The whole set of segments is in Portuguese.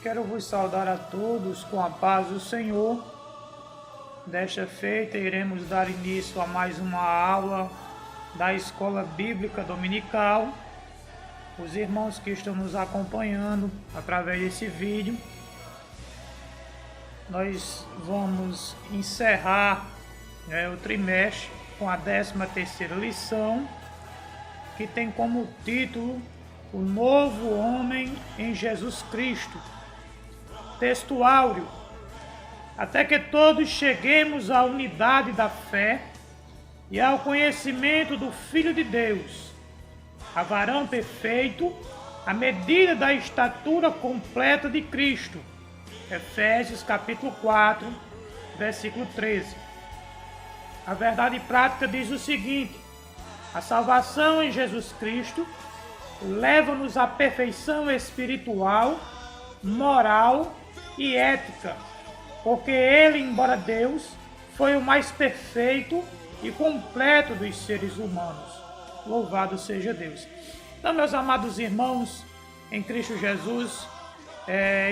Quero vos saudar a todos com a paz do Senhor. Desta feita, iremos dar início a mais uma aula da Escola Bíblica Dominical. Os irmãos que estão nos acompanhando através desse vídeo, nós vamos encerrar o trimestre com a 13ª lição, que tem como título O Novo Homem em Jesus Cristo. Texto áureo: até que todos cheguemos à unidade da fé e ao conhecimento do Filho de Deus, a varão perfeito, à medida da estatura completa de Cristo. Efésios capítulo 4, versículo 13. A verdade prática diz o seguinte: a salvação em Jesus Cristo leva-nos à perfeição espiritual, moral e ética, porque ele, embora Deus, foi o mais perfeito e completo dos seres humanos. Louvado seja Deus. Então, meus amados irmãos em Cristo Jesus,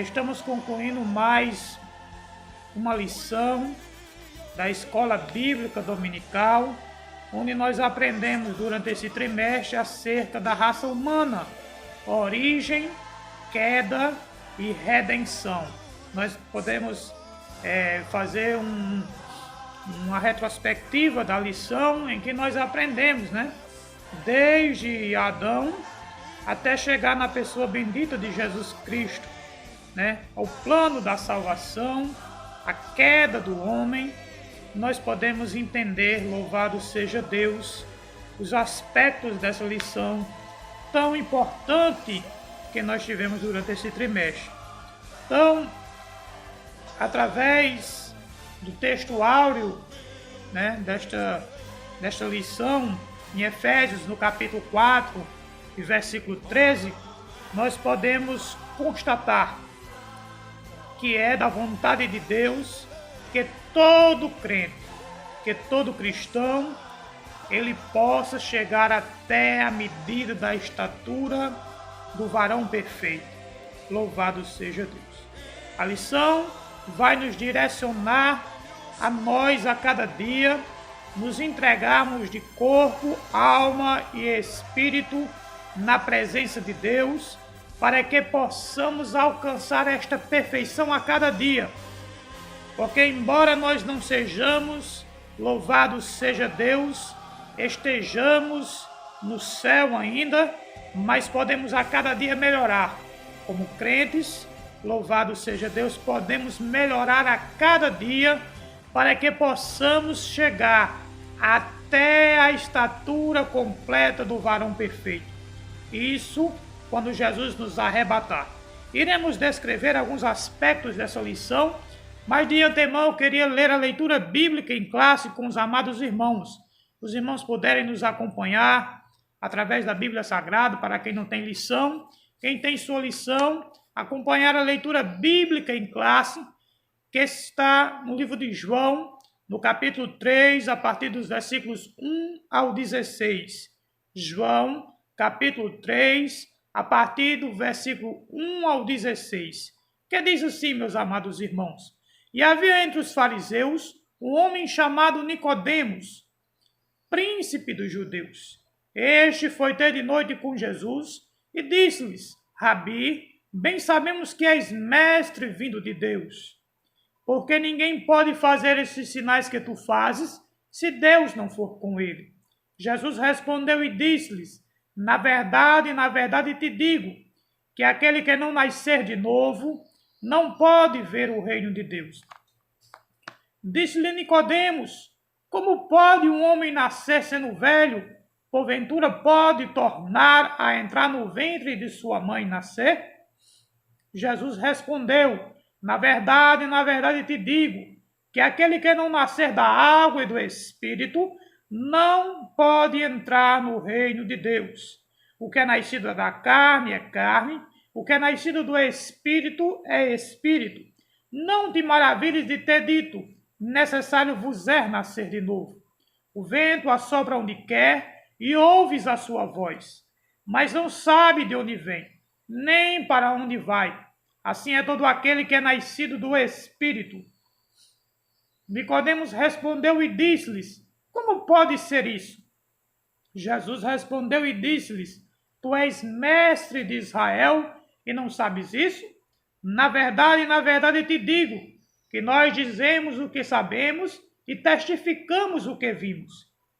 estamos concluindo mais uma lição da Escola Bíblica Dominical, onde nós aprendemos durante esse trimestre acerca da raça humana, origem, queda e redenção. Nós podemos fazer uma retrospectiva da lição em que nós aprendemos, desde Adão até chegar na pessoa bendita de Jesus Cristo, o plano da salvação, a queda do homem. Nós podemos entender, louvado seja Deus, os aspectos dessa lição tão importante que nós tivemos durante esse trimestre. Então, através do texto áureo desta lição, em Efésios, no capítulo 4, e versículo 13, nós podemos constatar que é da vontade de Deus que todo crente, que todo cristão, ele possa chegar até a medida da estatura do varão perfeito. Louvado seja Deus. A lição vai nos direcionar a nós a cada dia nos entregarmos de corpo, alma e espírito na presença de Deus, para que possamos alcançar esta perfeição a cada dia. Porque embora nós não sejamos, louvado seja Deus, estejamos no céu ainda, mas podemos a cada dia melhorar. Como crentes, louvado seja Deus, podemos melhorar a cada dia para que possamos chegar até a estatura completa do varão perfeito. Isso quando Jesus nos arrebatar. Iremos descrever alguns aspectos dessa lição, mas de antemão eu queria ler a leitura bíblica em classe com os amados irmãos. Os irmãos puderem nos acompanhar através da Bíblia Sagrada, para quem não tem lição. Quem tem sua lição, acompanhar a leitura bíblica em classe, que está no livro de João, no capítulo 3, a partir dos versículos 1 ao 16. João, capítulo 3, a partir do versículo 1 ao 16. Que diz assim, meus amados irmãos: E havia entre os fariseus um homem chamado Nicodemos, príncipe dos judeus. Este foi ter de noite com Jesus e disse-lhes: Rabi, bem sabemos que és mestre vindo de Deus, porque ninguém pode fazer esses sinais que tu fazes, se Deus não for com ele. Jesus respondeu e disse-lhes: na verdade te digo, que aquele que não nascer de novo, não pode ver o reino de Deus. Disse-lhe Nicodemos: como pode um homem nascer sendo velho? Porventura pode tornar a entrar no ventre de sua mãe e nascer? Jesus respondeu: na verdade te digo, que aquele que não nascer da água e do Espírito não pode entrar no reino de Deus. O que é nascido da carne é carne, o que é nascido do Espírito é Espírito. Não te maravilhes de ter dito: necessário vos é nascer de novo. O vento assopra onde quer e ouves a sua voz, mas não sabe de onde vem, nem para onde vai. assim é todo aquele que é nascido do Espírito. Nicodemos respondeu e disse-lhes: como pode ser isso? Jesus respondeu e disse-lhes: tu és mestre de Israel e não sabes isso? Na verdade te digo que nós dizemos o que sabemos e testificamos o que vimos,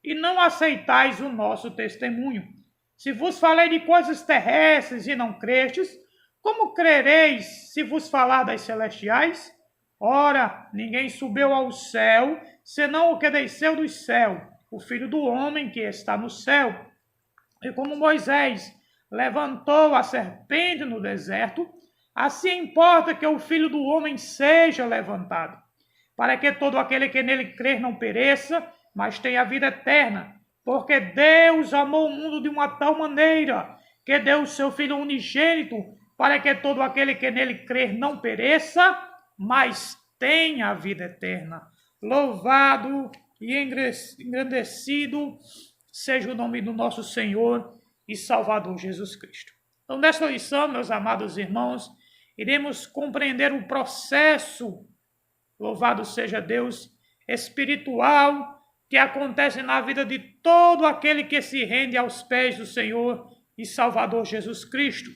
e não aceitais o nosso testemunho. Se vos falei de coisas terrestres e não crestes, como crereis se vos falar das celestiais? Ora, ninguém subiu ao céu, senão o que desceu do céu, o Filho do homem que está no céu. E como Moisés levantou a serpente no deserto, assim importa que o Filho do homem seja levantado, para que todo aquele que nele crer não pereça, mas tenha a vida eterna. Porque Deus amou o mundo de uma tal maneira que deu o seu Filho unigênito, para que todo aquele que nele crer não pereça, mas tenha a vida eterna. Louvado e engrandecido seja o nome do nosso Senhor e Salvador Jesus Cristo. Então, nesta lição, meus amados irmãos, iremos compreender o processo, louvado seja Deus, espiritual que acontece na vida de todo aquele que se rende aos pés do Senhor e Salvador Jesus Cristo.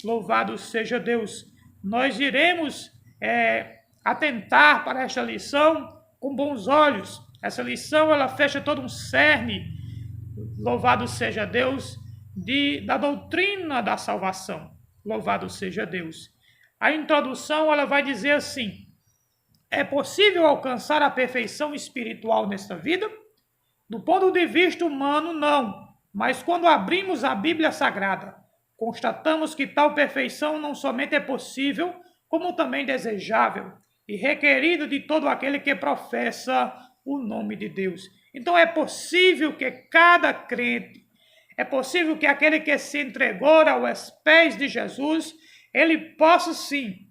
Louvado seja Deus. Nós iremos atentar para esta lição com bons olhos. Essa lição, ela fecha todo um cerne, louvado seja Deus, da doutrina da salvação. Louvado seja Deus. A introdução, ela vai dizer assim: é possível alcançar a perfeição espiritual nesta vida? Do ponto de vista humano, não. Mas quando abrimos a Bíblia Sagrada, constatamos que tal perfeição não somente é possível, como também desejável e requerida de todo aquele que professa o nome de Deus. Então é possível que cada crente, é possível que aquele que se entregou aos pés de Jesus, ele possa sim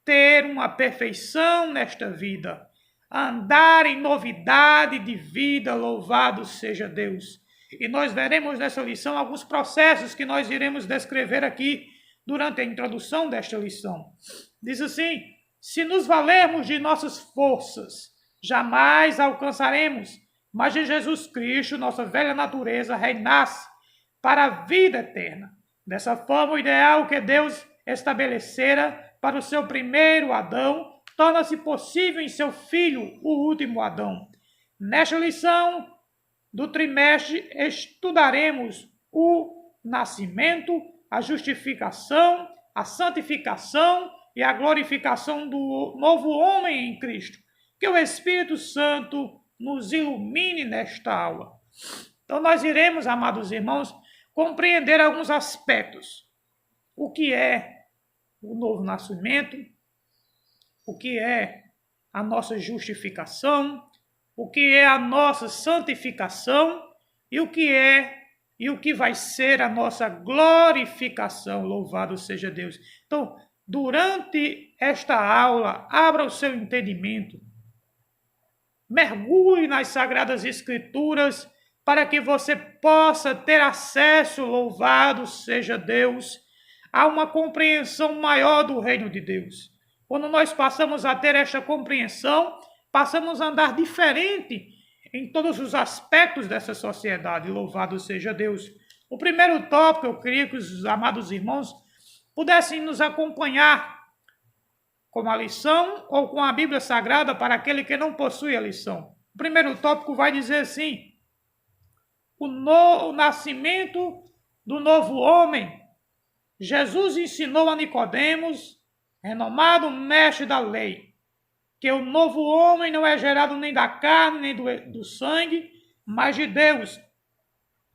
ter uma perfeição nesta vida, andar em novidade de vida, louvado seja Deus. E nós veremos nessa lição alguns processos que nós iremos descrever aqui durante a introdução desta lição. Diz assim: se nos valermos de nossas forças, jamais alcançaremos, mas de Jesus Cristo, nossa velha natureza renasce para a vida eterna. Dessa forma, o ideal que Deus estabelecera para o seu primeiro Adão torna-se possível em seu filho, o último Adão. Nesta lição do trimestre, estudaremos o nascimento, a justificação, a santificação e a glorificação do novo homem em Cristo. Que o Espírito Santo nos ilumine nesta aula. Então nós iremos, amados irmãos, compreender alguns aspectos. O que é o novo nascimento, o que é a nossa justificação, o que é a nossa santificação e o que vai ser a nossa glorificação. Louvado seja Deus. Então, durante esta aula, abra o seu entendimento, mergulhe nas Sagradas Escrituras para que você possa ter acesso, louvado seja Deus, a uma compreensão maior do reino de Deus. Quando nós passamos a ter esta compreensão, passamos a andar diferente em todos os aspectos dessa sociedade. Louvado seja Deus. O primeiro tópico, eu queria que os amados irmãos pudessem nos acompanhar com a lição ou com a Bíblia Sagrada para aquele que não possui a lição. O primeiro tópico vai dizer assim: o nascimento do novo homem. Jesus ensinou a Nicodemos, renomado mestre da lei, que o novo homem não é gerado nem da carne, nem do sangue, mas de Deus,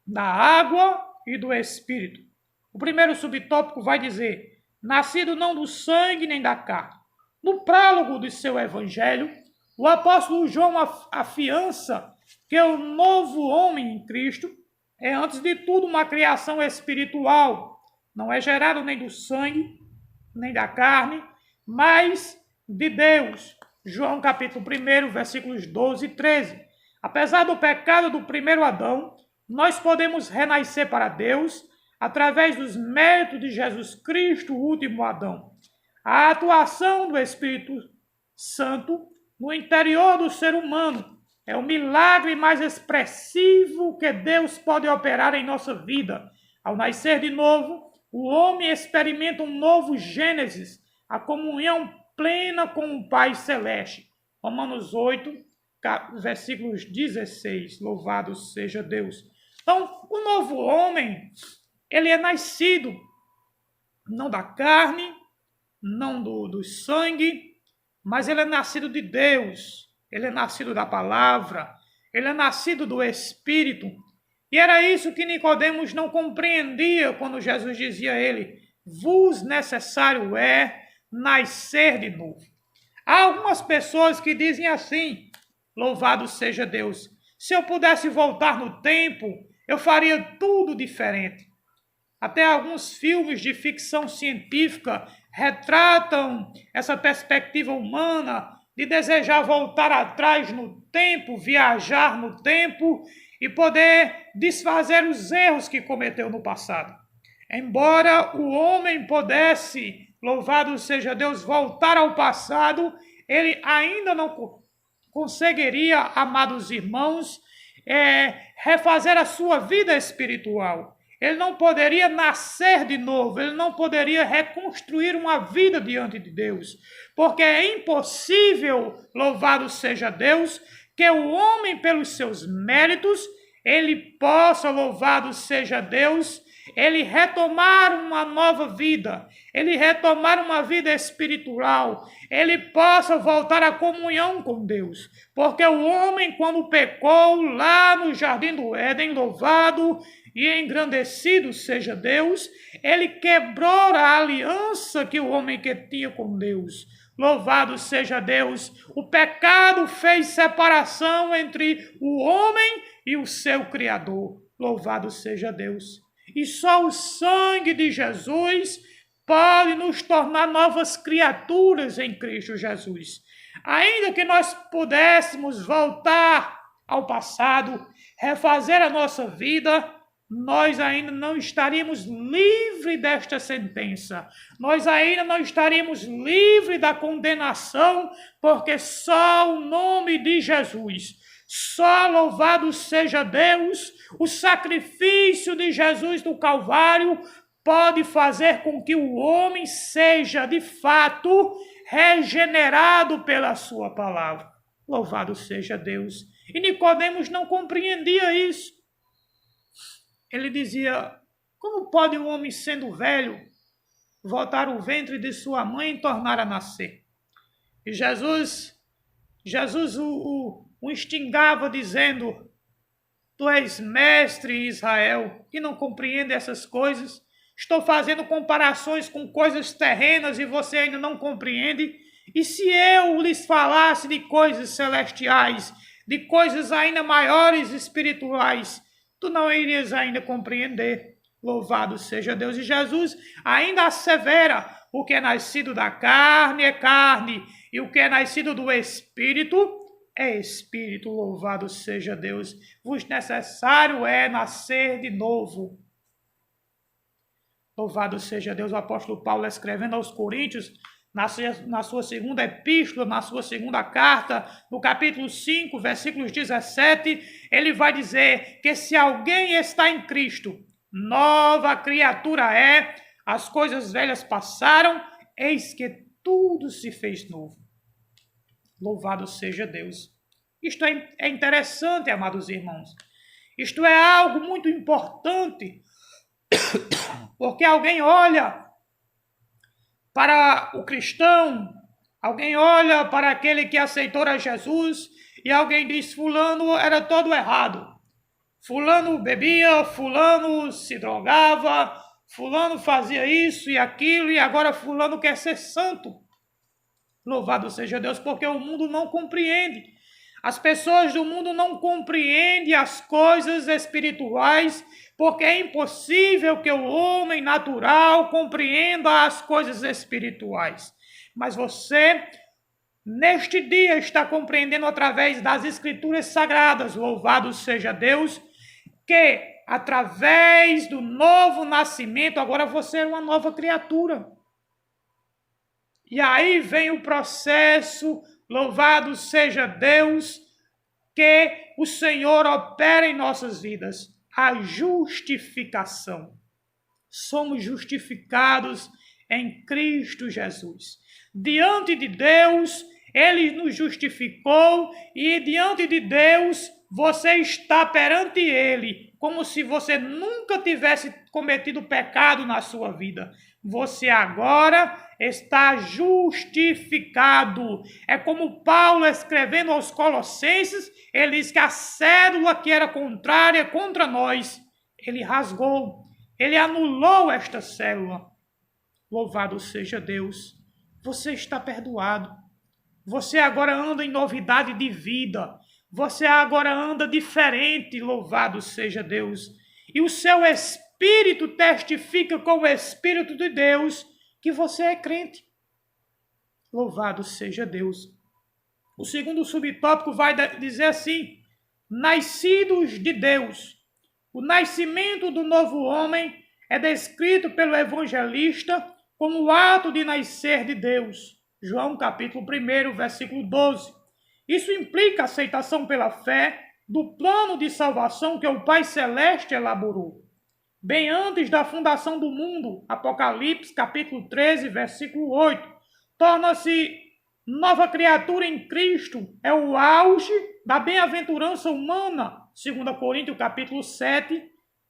da água e do Espírito. O primeiro subtópico vai dizer: nascido não do sangue nem da carne. No prólogo do seu evangelho, o apóstolo João afiança que o novo homem em Cristo é, antes de tudo, uma criação espiritual. Não é gerado nem do sangue, nem da carne, mas de Deus. João capítulo 1, versículos 12 e 13. Apesar do pecado do primeiro Adão, nós podemos renascer para Deus através dos méritos de Jesus Cristo, o último Adão. A atuação do Espírito Santo no interior do ser humano é o milagre mais expressivo que Deus pode operar em nossa vida. Ao nascer de novo, o homem experimenta um novo Gênesis, a comunhão plena com o Pai Celeste. Romanos 8, versículos 16. Louvado seja Deus. Então, o novo homem, ele é nascido não da carne, não do sangue, mas ele é nascido de Deus, ele é nascido da palavra, ele é nascido do Espírito. E era isso que Nicodemos não compreendia quando Jesus dizia a ele: vos necessário é nascer de novo. Há algumas pessoas que dizem assim: louvado seja Deus, se eu pudesse voltar no tempo, eu faria tudo diferente. Até alguns filmes de ficção científica retratam essa perspectiva humana de desejar voltar atrás no tempo, viajar no tempo e poder desfazer os erros que cometeu no passado. Embora o homem pudesse, louvado seja Deus, voltar ao passado, ele ainda não conseguiria, amados irmãos, refazer a sua vida espiritual. Ele não poderia nascer de novo, ele não poderia reconstruir uma vida diante de Deus, porque é impossível, louvado seja Deus, que o homem, pelos seus méritos, ele possa, louvado seja Deus, ele retomar uma nova vida, ele retomar uma vida espiritual, ele possa voltar à comunhão com Deus, porque o homem, quando pecou lá no Jardim do Éden, louvado e engrandecido seja Deus, ele quebrou a aliança que o homem que tinha com Deus. Louvado seja Deus. O pecado fez separação entre o homem e o seu Criador. Louvado seja Deus. E só o sangue de Jesus pode nos tornar novas criaturas em Cristo Jesus. Ainda que nós pudéssemos voltar ao passado, refazer a nossa vida, nós ainda não estaríamos livres desta sentença. Nós ainda não estaríamos livres da condenação, porque só o nome de Jesus, só louvado seja Deus, o sacrifício de Jesus do Calvário pode fazer com que o homem seja, de fato, regenerado pela sua palavra. Louvado seja Deus. E Nicodemos não compreendia isso. Ele dizia: como pode um homem, sendo velho, voltar ao ventre de sua mãe e tornar a nascer? E Jesus o instigava, dizendo: tu és mestre em Israel e não compreende essas coisas? Estou fazendo comparações com coisas terrenas e você ainda não compreende? E se eu lhes falasse de coisas celestiais, de coisas ainda maiores espirituais, tu não irias ainda compreender. Louvado seja Deus. E Jesus ainda assevera: o que é nascido da carne é carne, e o que é nascido do Espírito é Espírito. Louvado seja Deus. Vos necessário é nascer de novo. Louvado seja Deus. O apóstolo Paulo, escrevendo aos Coríntios, na sua segunda epístola, na sua segunda carta, no capítulo 5, versículos 17, ele vai dizer que se alguém está em Cristo, nova criatura é, as coisas velhas passaram, eis que tudo se fez novo. Louvado seja Deus. Isto é interessante, amados irmãos. Isto é algo muito importante, porque alguém olha para o cristão, alguém olha para aquele que aceitou a Jesus e alguém diz: fulano era todo errado. Fulano bebia, fulano se drogava, fulano fazia isso e aquilo e agora fulano quer ser santo. Louvado seja Deus, porque o mundo não compreende. As pessoas do mundo não compreendem as coisas espirituais, porque é impossível que o homem natural compreenda as coisas espirituais. Mas você, neste dia, está compreendendo através das Escrituras Sagradas, louvado seja Deus, que através do novo nascimento, agora você é uma nova criatura. E aí vem o processo, louvado seja Deus, que o Senhor opera em nossas vidas, a justificação. Somos justificados em Cristo Jesus. Diante de Deus, Ele nos justificou e diante de Deus, você está perante Ele, como se você nunca tivesse cometido pecado na sua vida. Você agora está justificado. É como Paulo escrevendo aos Colossenses, ele diz que a cédula que era contrária contra nós, ele rasgou, ele anulou esta cédula. Louvado seja Deus. Você está perdoado. Você agora anda em novidade de vida. Você agora anda diferente, louvado seja Deus. E o seu espírito testifica com o Espírito de Deus que você é crente. Louvado seja Deus. O segundo subtópico vai dizer assim: nascidos de Deus. O nascimento do novo homem é descrito pelo evangelista como o ato de nascer de Deus. João capítulo 1, versículo 12. Isso implica a aceitação pela fé do plano de salvação que o Pai Celeste elaborou. Bem antes da fundação do mundo, Apocalipse capítulo 13, versículo 8, torna-se nova criatura em Cristo, é o auge da bem-aventurança humana, 2 Coríntios capítulo 7,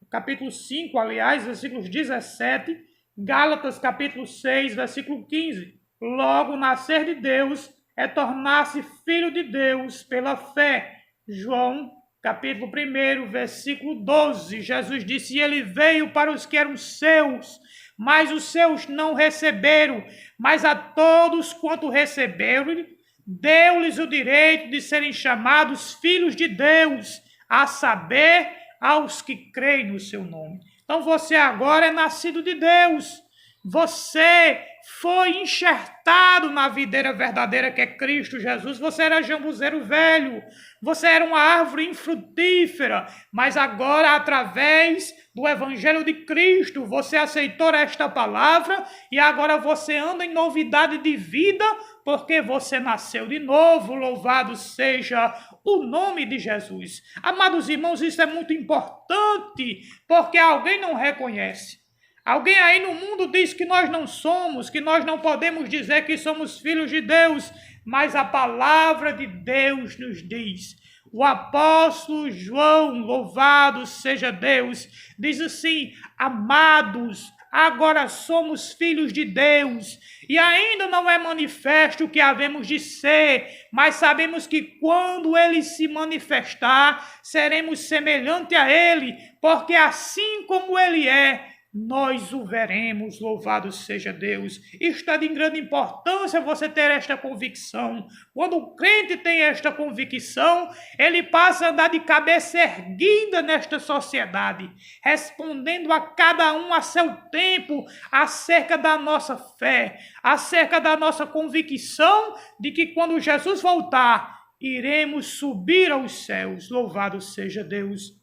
capítulo 5, aliás, versículos 17, Gálatas capítulo 6, versículo 15. Logo, nascer de Deus é tornar-se filho de Deus pela fé. João capítulo 1, versículo 12. Jesus disse: ele veio para os que eram seus, mas os seus não receberam. Mas a todos quanto receberam, deu-lhes o direito de serem chamados filhos de Deus, a saber, aos que creem no seu nome. Então você agora é nascido de Deus. Você foi enxertado na videira verdadeira que é Cristo Jesus. Você era jambuzeiro velho, você era uma árvore infrutífera, mas agora, através do Evangelho de Cristo, você aceitou esta palavra e agora você anda em novidade de vida, porque você nasceu de novo. Louvado seja o nome de Jesus. Amados irmãos, isso é muito importante, porque alguém não reconhece. Alguém aí no mundo diz que nós não somos, que nós não podemos dizer que somos filhos de Deus, mas a palavra de Deus nos diz. O apóstolo João, louvado seja Deus, diz assim: amados, agora somos filhos de Deus, e ainda não é manifesto o que havemos de ser, mas sabemos que quando ele se manifestar, seremos semelhante a ele, porque assim como ele é, nós o veremos. Louvado seja Deus. Isto é de grande importância você ter esta convicção. Quando o crente tem esta convicção, ele passa a andar de cabeça erguida nesta sociedade, respondendo a cada um a seu tempo acerca da nossa fé, acerca da nossa convicção de que quando Jesus voltar, iremos subir aos céus. Louvado seja Deus.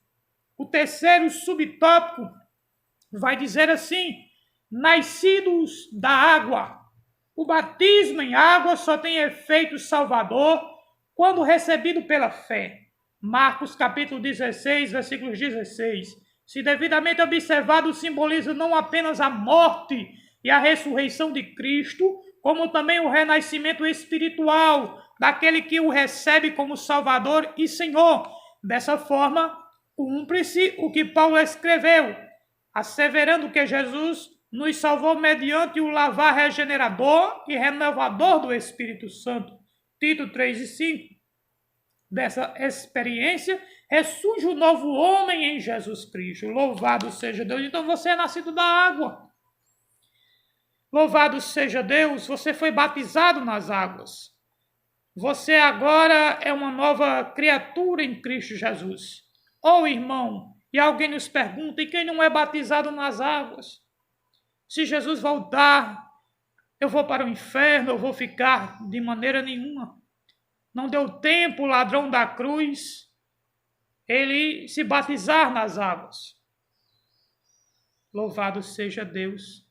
O terceiro subtópico vai dizer assim: nascidos da água. O batismo em água só tem efeito salvador quando recebido pela fé. Marcos capítulo 16, versículos 16. Se devidamente observado, simboliza não apenas a morte e a ressurreição de Cristo, como também o renascimento espiritual daquele que o recebe como Salvador e Senhor. Dessa forma, cumpre-se o que Paulo escreveu, asseverando que Jesus nos salvou mediante o lavar regenerador e renovador do Espírito Santo. Tito 3 e 5. Dessa experiência, ressurge o novo homem em Jesus Cristo. Louvado seja Deus. Então você é nascido da água. Louvado seja Deus, você foi batizado nas águas. Você agora é uma nova criatura em Cristo Jesus. Irmão, e alguém nos pergunta: e quem não é batizado nas águas? Se Jesus voltar, eu vou para o inferno, eu vou ficar? De maneira nenhuma. Não deu tempo o ladrão da cruz ele se batizar nas águas. Louvado seja Deus.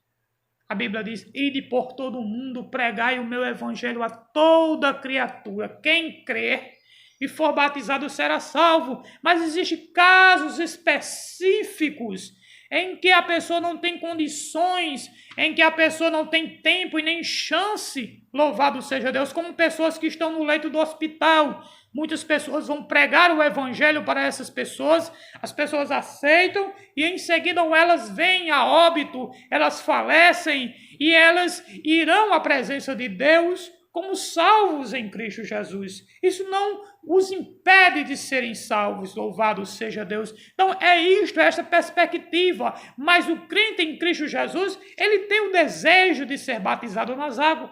A Bíblia diz: ide por todo o mundo, pregai o meu evangelho a toda criatura. Quem crer e for batizado será salvo. Mas existem casos específicos em que a pessoa não tem condições, em que a pessoa não tem tempo e nem chance, louvado seja Deus, como pessoas que estão no leito do hospital. Muitas pessoas vão pregar o evangelho para essas pessoas, as pessoas aceitam e em seguida elas vêm a óbito, elas falecem e elas irão à presença de Deus como salvos em Cristo Jesus. Isso não os impede de serem salvos, louvado seja Deus. Então é isto, é esta perspectiva. Mas o crente em Cristo Jesus, ele tem o desejo de ser batizado nas águas.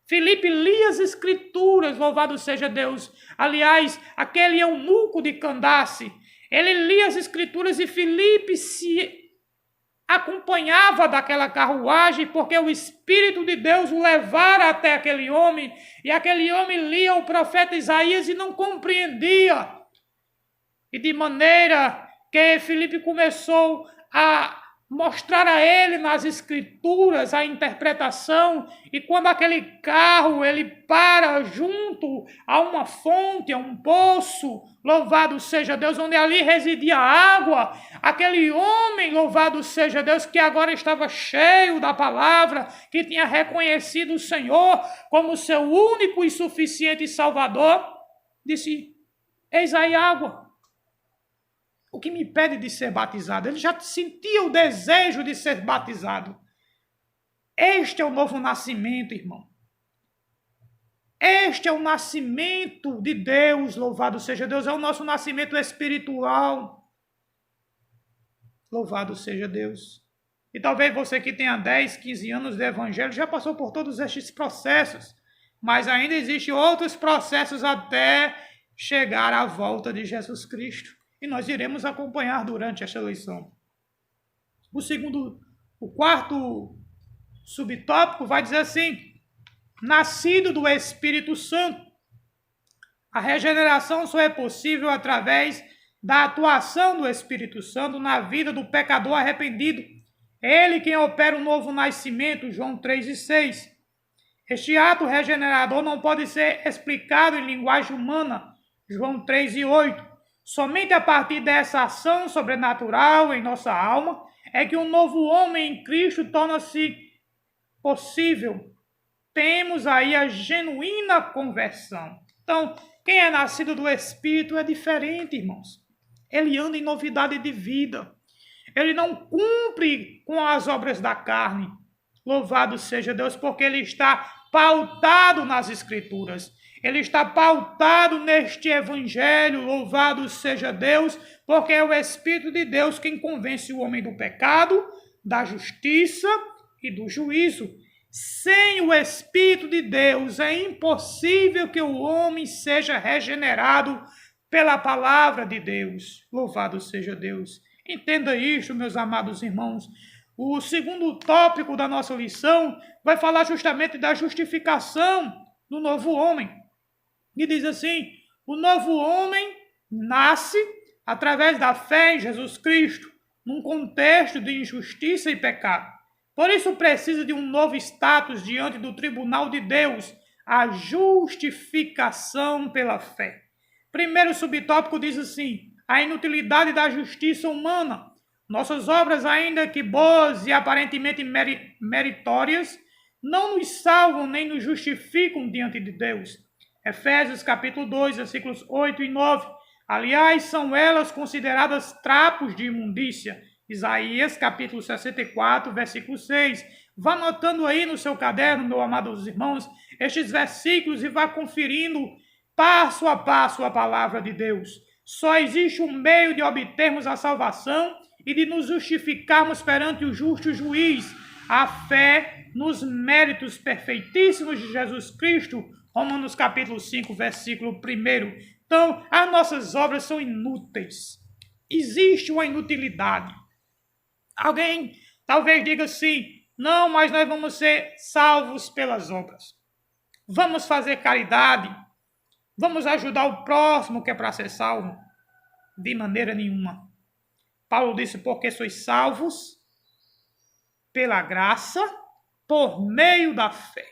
Filipe lia as escrituras, louvado seja Deus. Aliás, aquele eunuco de Candace, ele lia as escrituras e Filipe se acompanhava daquela carruagem, porque o Espírito de Deus o levara até aquele homem, e aquele homem lia o profeta Isaías e não compreendia. E de maneira que Filipe começou a mostrar a ele nas escrituras a interpretação, e quando aquele carro ele para junto a uma fonte, a um poço, louvado seja Deus, onde ali residia água, aquele homem, louvado seja Deus, que agora estava cheio da palavra, que tinha reconhecido o Senhor como seu único e suficiente Salvador, disse: eis aí água. O que me impede de ser batizado? Ele já sentia o desejo de ser batizado. Este é o novo nascimento, irmão. Este é o nascimento de Deus, louvado seja Deus. É o nosso nascimento espiritual. Louvado seja Deus. E talvez você que tenha 10, 15 anos de evangelho já passou por todos estes processos. Mas ainda existem outros processos até chegar à volta de Jesus Cristo. E nós iremos acompanhar durante esta lição. O quarto subtópico vai dizer assim: nascido do Espírito Santo. A regeneração só é possível através da atuação do Espírito Santo na vida do pecador arrependido. É ele quem opera o novo nascimento, João 3:6. Este ato regenerador não pode ser explicado em linguagem humana, João 3:8. Somente a partir dessa ação sobrenatural em nossa alma é que um novo homem em Cristo torna-se possível. Temos aí a genuína conversão. Então, quem é nascido do Espírito é diferente, irmãos. Ele anda em novidade de vida. Ele não cumpre com as obras da carne. Louvado seja Deus, porque ele está pautado nas Escrituras. Ele está pautado neste evangelho, louvado seja Deus, porque é o Espírito de Deus quem convence o homem do pecado, da justiça e do juízo. Sem o Espírito de Deus é impossível que o homem seja regenerado pela palavra de Deus. Louvado seja Deus. Entenda isto, meus amados irmãos. O segundo tópico da nossa lição vai falar justamente da justificação do novo homem. E diz assim: o novo homem nasce através da fé em Jesus Cristo, num contexto de injustiça e pecado. Por isso precisa de um novo status diante do tribunal de Deus, a justificação pela fé. Primeiro subtópico diz assim: a inutilidade da justiça humana. Nossas obras, ainda que boas e aparentemente meritórias, não nos salvam nem nos justificam diante de Deus. Efésios capítulo 2, versículos 8 e 9. Aliás, são elas consideradas trapos de imundícia. Isaías capítulo 64, versículo 6. Vá anotando aí no seu caderno, meus amados irmãos, estes versículos e vá conferindo passo a passo a palavra de Deus. Só existe um meio de obtermos a salvação e de nos justificarmos perante o justo juiz, a fé nos méritos perfeitíssimos de Jesus Cristo, Romanos capítulo 5, versículo 1. Então, as nossas obras são inúteis. Existe uma inutilidade. Alguém talvez diga assim: não, mas nós vamos ser salvos pelas obras. Vamos fazer caridade. Vamos ajudar o próximo que é para ser salvo. De maneira nenhuma. Paulo disse: porque sois salvos pela graça, por meio da fé.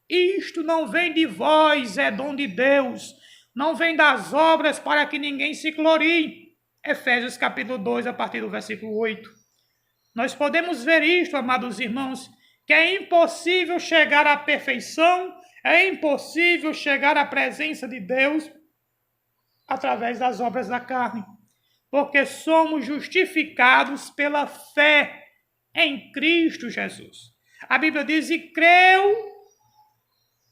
Isto não vem de vós, é dom de Deus. Não vem das obras para que ninguém se glorie. Efésios capítulo 2, a partir do versículo 8. Nós podemos ver isto, amados irmãos, que é impossível chegar à perfeição, é impossível chegar à presença de Deus através das obras da carne, porque somos justificados pela fé em Cristo Jesus. A Bíblia diz: e creu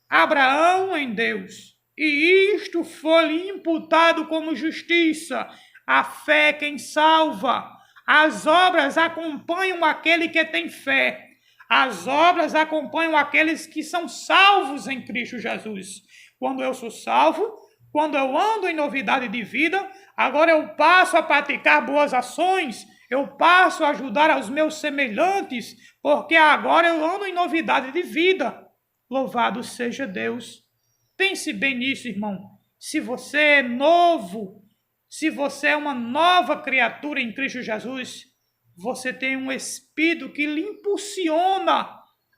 Abraão em Deus, e isto foi-lhe imputado como justiça. A fé é quem salva. As obras acompanham aquele que tem fé. As obras acompanham aqueles que são salvos em Cristo Jesus. Quando eu sou salvo, quando eu ando em novidade de vida, agora eu passo a praticar boas ações, eu passo a ajudar aos meus semelhantes, porque agora eu ando em novidade de vida. Louvado seja Deus. Pense bem nisso, irmão. Se você é novo, se você é uma nova criatura em Cristo Jesus, você tem um Espírito que lhe impulsiona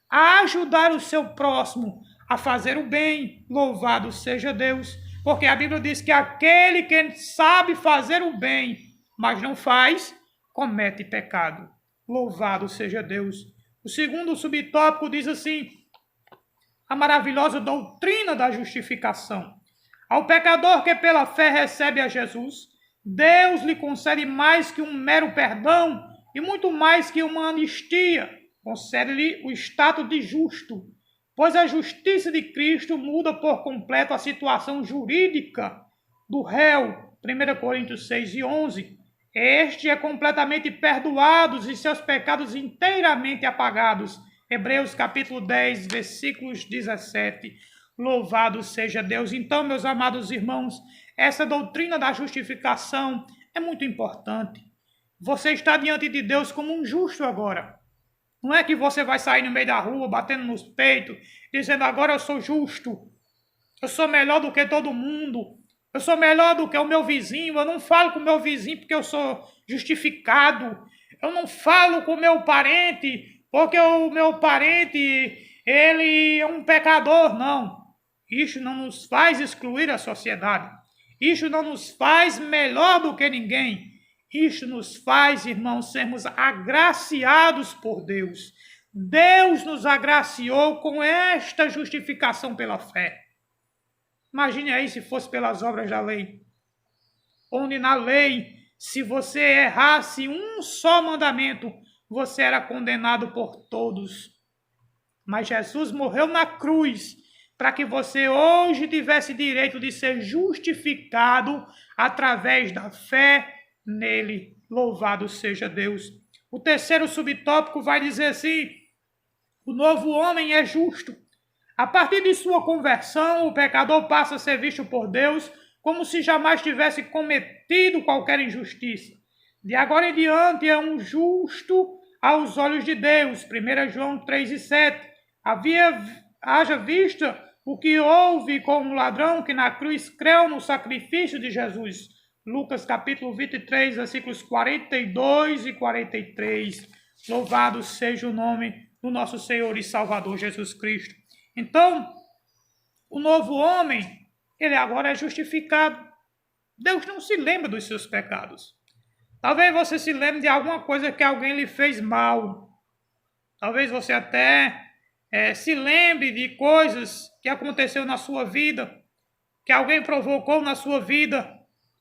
a ajudar o seu próximo a fazer o bem. Louvado seja Deus. Porque a Bíblia diz que aquele que sabe fazer o bem, mas não faz, comete pecado. Louvado seja Deus. O segundo subtópico diz assim: a maravilhosa doutrina da justificação. Ao pecador que pela fé recebe a Jesus, Deus lhe concede mais que um mero perdão e muito mais que uma anistia. Concede-lhe o status de justo, pois a justiça de Cristo muda por completo a situação jurídica do réu. 1 Coríntios 6 e 11. Este é completamente perdoado e seus pecados inteiramente apagados. Hebreus capítulo 10, versículos 17. Louvado seja Deus. Então, meus amados irmãos, essa doutrina da justificação é muito importante. Você está diante de Deus como um justo agora. Não é que você vai sair no meio da rua, batendo nos peitos, dizendo: agora eu sou justo, eu sou melhor do que todo mundo, eu sou melhor do que o meu vizinho, eu não falo com o meu vizinho porque eu sou justificado, eu não falo com o meu parente porque o meu parente, ele é um pecador. Não, isso não nos faz excluir a sociedade, isso não nos faz melhor do que ninguém. Isso nos faz, irmãos, sermos agraciados por Deus. Deus nos agraciou com esta justificação pela fé. Imagine aí se fosse pelas obras da lei. Onde na lei, se você errasse um só mandamento, você era condenado por todos. Mas Jesus morreu na cruz para que você hoje tivesse direito de ser justificado através da fé nele. Louvado seja Deus. O terceiro subtópico vai dizer assim: o novo homem é justo. A partir de sua conversão, o pecador passa a ser visto por Deus como se jamais tivesse cometido qualquer injustiça. De agora em diante é um justo aos olhos de Deus. 1 João 3 e 7. Haja vista o que houve com o ladrão que na cruz creu no sacrifício de Jesus. Lucas capítulo 23, versículos 42 e 43. Louvado seja o nome do nosso Senhor e Salvador Jesus Cristo. Então, o novo homem, ele agora é justificado. Deus não se lembra dos seus pecados. Talvez você se lembre de alguma coisa que alguém lhe fez mal. Talvez você até se lembre de coisas que aconteceu na sua vida, que alguém provocou na sua vida.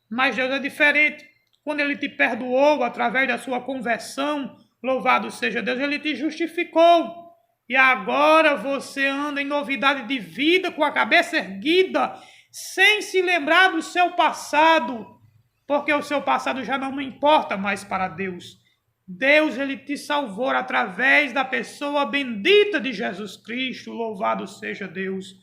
Mas Deus é diferente. Quando ele te perdoou através da sua conversão, louvado seja Deus, ele te justificou. E agora você anda em novidade de vida, com a cabeça erguida, sem se lembrar do seu passado, porque o seu passado já não importa mais para Deus. Deus, ele te salvou através da pessoa bendita de Jesus Cristo, louvado seja Deus.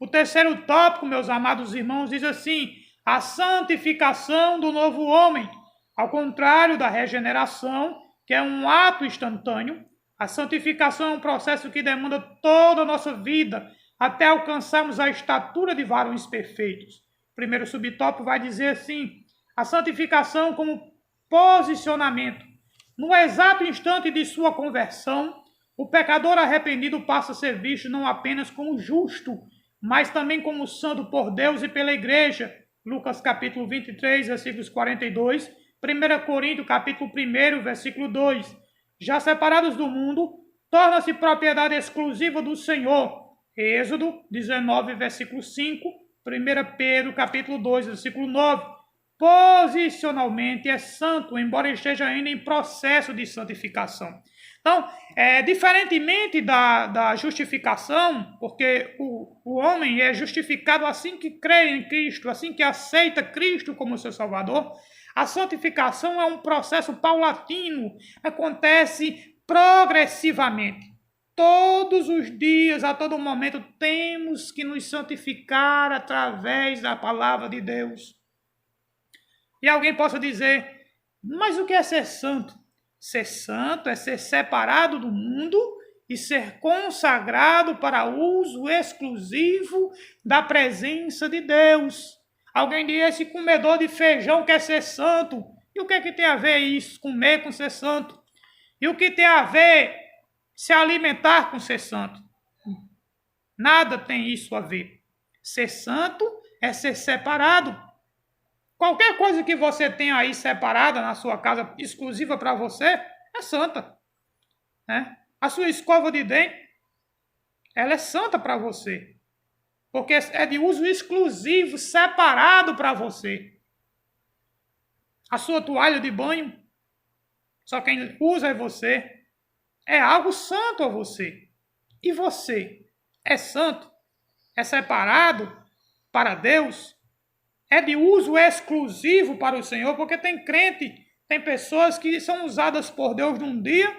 O terceiro tópico, meus amados irmãos, diz assim: a santificação do novo homem. Ao contrário da regeneração, que é um ato instantâneo, a santificação é um processo que demanda toda a nossa vida até alcançarmos a estatura de varões perfeitos. O primeiro subtópico vai dizer assim: a santificação como posicionamento. No exato instante de sua conversão, O pecador arrependido passa a ser visto não apenas como justo, mas também como santo por Deus e pela igreja. Lucas capítulo 23, versículos 42, 1 Coríntios capítulo 1, versículo 2. Já separados do mundo, torna-se propriedade exclusiva do Senhor. Êxodo 19, versículo 5, 1 Pedro capítulo 2, versículo 9. Posicionalmente é santo, embora esteja ainda em processo de santificação. Então, diferentemente da justificação, porque o homem é justificado assim que crê em Cristo, assim que aceita Cristo como seu Salvador, a santificação é um processo paulatino, acontece progressivamente. Todos os dias, a todo momento, temos que nos santificar através da palavra de Deus. E alguém possa dizer, mas o que é ser santo? Ser santo é ser separado do mundo e ser consagrado para uso exclusivo da presença de Deus. Alguém diz, esse comedor de feijão quer ser santo. E o que é que tem a ver isso, comer com ser santo? E o que tem a ver se alimentar com ser santo? Nada tem isso a ver. Ser santo é ser separado. Qualquer coisa que você tenha aí separada na sua casa, exclusiva para você, é santa. Né? A sua escova de dente, ela é santa para você. Porque é de uso exclusivo, separado para você. A sua toalha de banho, só quem usa é você. É algo santo a você. E você é santo? É separado para Deus? É de uso exclusivo para o Senhor, porque tem crente, tem pessoas que são usadas por Deus num dia,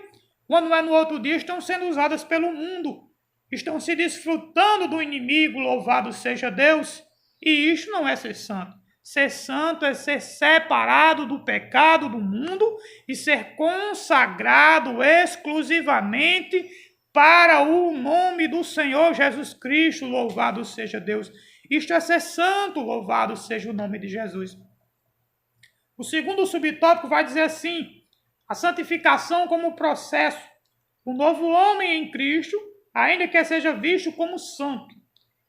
quando é no outro dia, estão sendo usadas pelo mundo, estão se desfrutando do inimigo, louvado seja Deus, e isso não é ser santo. Ser santo é ser separado do pecado do mundo e ser consagrado exclusivamente para o nome do Senhor Jesus Cristo, louvado seja Deus. Isto é ser santo, louvado seja o nome de Jesus. O segundo subtópico vai dizer assim, a santificação como processo. O novo homem em Cristo, ainda que seja visto como santo,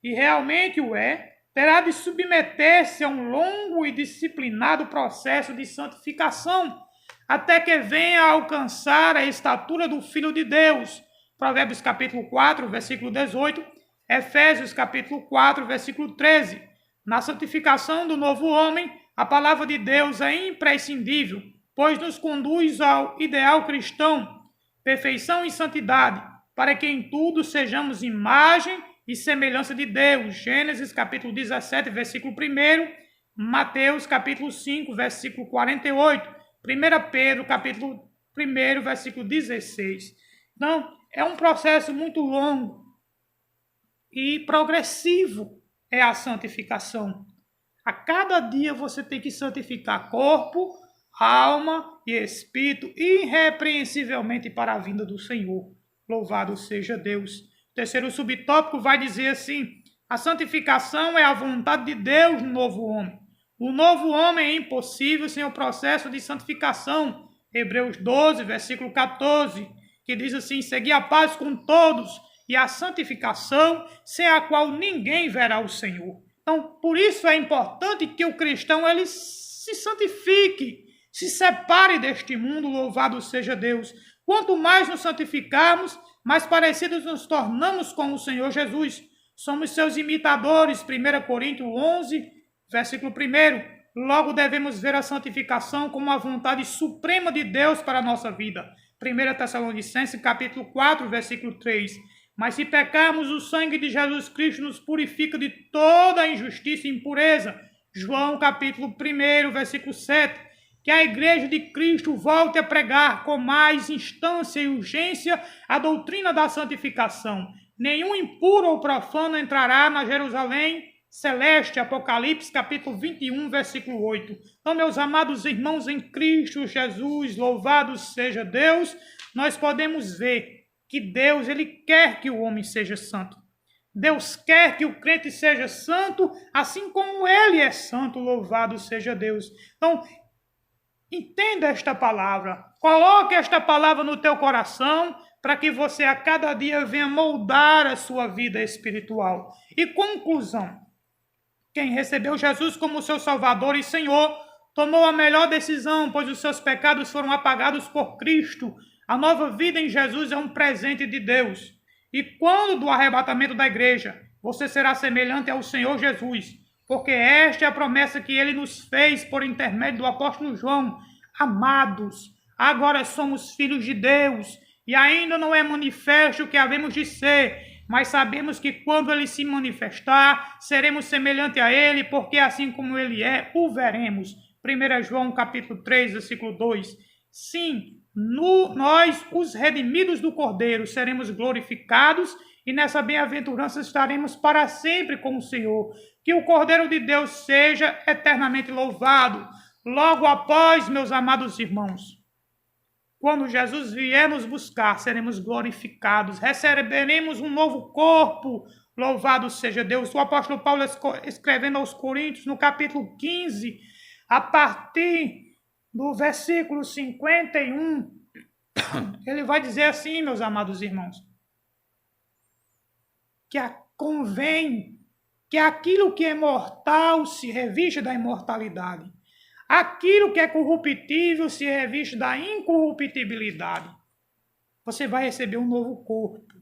e realmente o é, terá de submeter-se a um longo e disciplinado processo de santificação, até que venha a alcançar a estatura do Filho de Deus. Provérbios capítulo 4, versículo 18, Efésios capítulo 4, versículo 13. Na santificação do novo homem, a palavra de Deus é imprescindível, pois nos conduz ao ideal cristão, perfeição e santidade, para que em tudo sejamos imagem e semelhança de Deus. Gênesis capítulo 17, versículo 1, Mateus capítulo 5, versículo 48, 1 Pedro capítulo 1, versículo 16. Então, é um processo muito longo e progressivo é a santificação. A cada dia você tem que santificar corpo, alma e espírito irrepreensivelmente para a vinda do Senhor. Louvado seja Deus. O terceiro subtópico vai dizer assim, a santificação é a vontade de Deus no novo homem. O novo homem é impossível sem o processo de santificação. Hebreus 12, versículo 14, que diz assim, segui a paz com todos e a santificação, sem a qual ninguém verá o Senhor. Então, por isso é importante que o cristão ele se santifique, se separe deste mundo, louvado seja Deus. Quanto mais nos santificarmos, mais parecidos nos tornamos com o Senhor Jesus. Somos seus imitadores, 1 Coríntios 11, versículo 1. Logo devemos ver a santificação como a vontade suprema de Deus para a nossa vida. 1 Tessalonicenses, capítulo 4, versículo 3. Mas se pecarmos, o sangue de Jesus Cristo nos purifica de toda a injustiça e impureza. João capítulo 1, versículo 7. Que a igreja de Cristo volte a pregar com mais instância e urgência a doutrina da santificação. Nenhum impuro ou profano entrará na Jerusalém celeste. Apocalipse capítulo 21, versículo 8. Então, meus amados irmãos em Cristo Jesus, louvado seja Deus, nós podemos ver que Deus ele quer que o homem seja santo. Deus quer que o crente seja santo, assim como ele é santo, louvado seja Deus. Então, entenda esta palavra, coloque esta palavra no teu coração, para que você a cada dia venha moldar a sua vida espiritual. E conclusão: quem recebeu Jesus como seu Salvador e Senhor tomou a melhor decisão, pois os seus pecados foram apagados por Cristo. A nova vida em Jesus é um presente de Deus. E quando do arrebatamento da igreja, você será semelhante ao Senhor Jesus, porque esta é a promessa que ele nos fez por intermédio do apóstolo João. Amados, agora somos filhos de Deus, e ainda não é manifesto o que havemos de ser, mas sabemos que quando ele se manifestar, seremos semelhante a ele, porque assim como ele é, o veremos. 1 João capítulo 3, versículo 2. Sim, nós, os redimidos do Cordeiro, seremos glorificados e nessa bem-aventurança estaremos para sempre com o Senhor. Que o Cordeiro de Deus seja eternamente louvado. Logo após, meus amados irmãos, quando Jesus vier nos buscar, seremos glorificados, receberemos um novo corpo. Louvado seja Deus. O apóstolo Paulo, escrevendo aos Coríntios, no capítulo 15, a partir do versículo 51, ele vai dizer assim, meus amados irmãos, que convém que aquilo que é mortal se revista da imortalidade. Aquilo que é corruptível se reviste da incorruptibilidade. Você vai receber um novo corpo.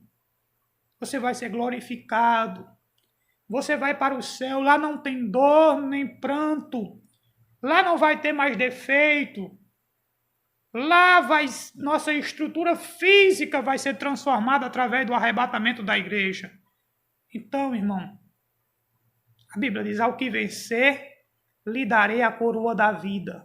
Você vai ser glorificado. Você vai para o céu. Lá não tem dor nem pranto. Lá não vai ter mais defeito. Lá nossa estrutura física vai ser transformada através do arrebatamento da igreja. Então, irmão, a Bíblia diz: ao que vencer, lhe darei a coroa da vida.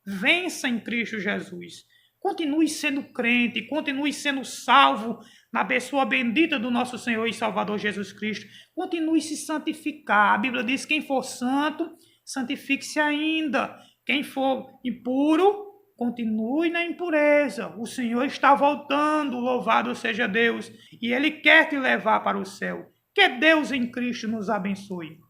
Vença em Cristo Jesus. Continue sendo crente, continue sendo salvo na pessoa bendita do nosso Senhor e Salvador Jesus Cristo. Continue se santificar. A Bíblia diz: quem for santo, santifique-se ainda. Quem for impuro, continue na impureza. O Senhor está voltando, louvado seja Deus. E Ele quer te levar para o céu. Que Deus em Cristo nos abençoe.